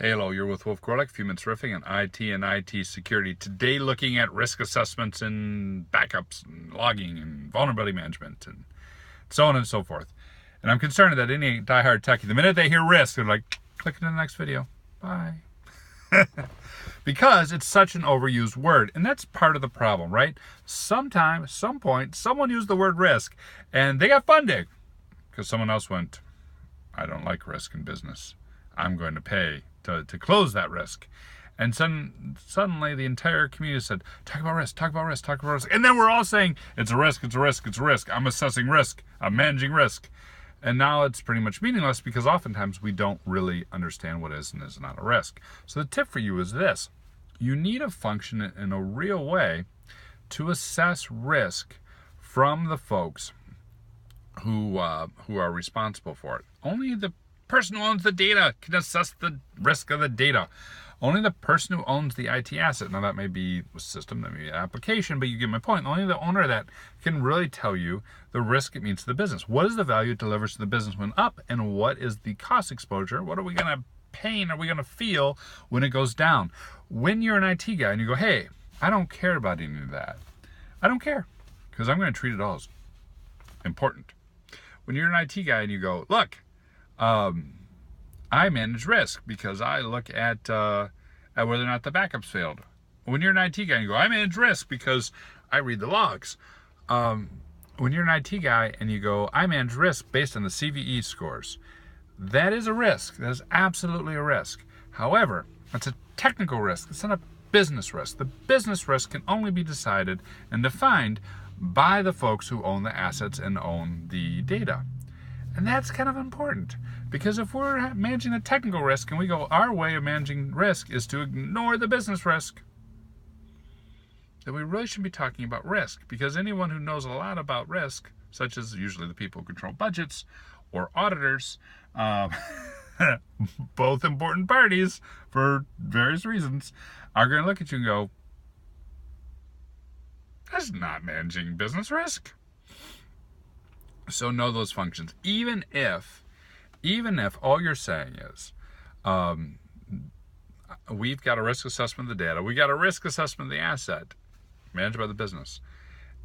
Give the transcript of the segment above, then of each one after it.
Hey, hello, you're with Wolf Gorlick, few minutes riffing on IT and IT security. Today looking at risk assessments and backups and logging and vulnerability management and so on and so forth. And I'm concerned that any diehard techie, the minute they hear risk, they're like, click into the next video. Bye. Because it's such an overused word. And that's part of the problem, right? Sometime, some point, someone used the word risk and they got funding because someone else went, I don't like risk in business. I'm going to pay to close that risk. And suddenly the entire community said, talk about risk, talk about risk, talk about risk. And then we're all saying, it's a risk, it's a risk, it's a risk. I'm assessing risk, I'm managing risk. And now it's pretty much meaningless because oftentimes we don't really understand what is and is not a risk. So the tip for you is this. You need a function in a real way to assess risk from the folks who are responsible for it. Only the person who owns the data can assess the risk of the data. Only the person who owns the IT asset, now that may be a system, that may be an application, but you get my point. Only the owner of that can really tell you the risk it means to the business. What is the value it delivers to the business when up, and what is the cost exposure? What are we going to pain are we going to feel when it goes down? When you're an IT guy and you go, hey, I don't care about any of that. I don't care because I'm going to treat it all as important. When you're an IT guy and you go, look, I manage risk because I look at whether or not the backups failed. When you're an IT guy and you go, I manage risk because I read the logs. When you're an IT guy and you go, I manage risk based on the CVE scores. That is a risk. That is absolutely a risk. However, it's a technical risk. It's not a business risk. The business risk can only be decided and defined by the folks who own the assets and own the data. And that's kind of important because if we're managing the technical risk and we go, our way of managing risk is to ignore the business risk, then we really shouldn't be talking about risk, because anyone who knows a lot about risk, such as usually the people who control budgets or auditors, both important parties for various reasons, are going to look at you and go, that's not managing business risk. So know those functions. Even if all you're saying is, we've got a risk assessment of the data, we got a risk assessment of the asset managed by the business,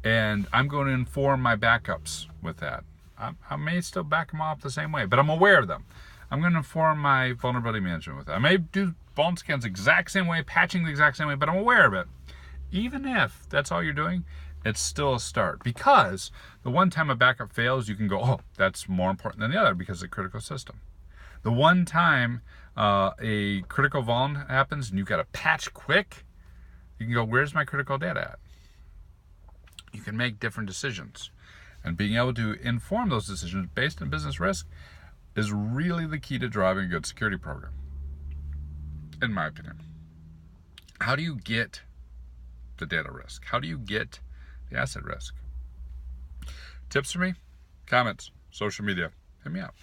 and I'm going to inform my backups with that. I may still back them off the same way, but I'm aware of them. I'm going to inform my vulnerability management with that. I may do vuln scans the exact same way, patching the exact same way, but I'm aware of it. Even if that's all you're doing, it's still a start, because the one time a backup fails, you can go, oh, that's more important than the other because it's a critical system. The one time a critical vuln happens and you've got to patch quick, you can go, where's my critical data at? You can make different decisions. And being able to inform those decisions based on business risk is really the key to driving a good security program, in my opinion. How do you get the data risk? How do you get the asset risk? Tips for me? Comments, social media, hit me up.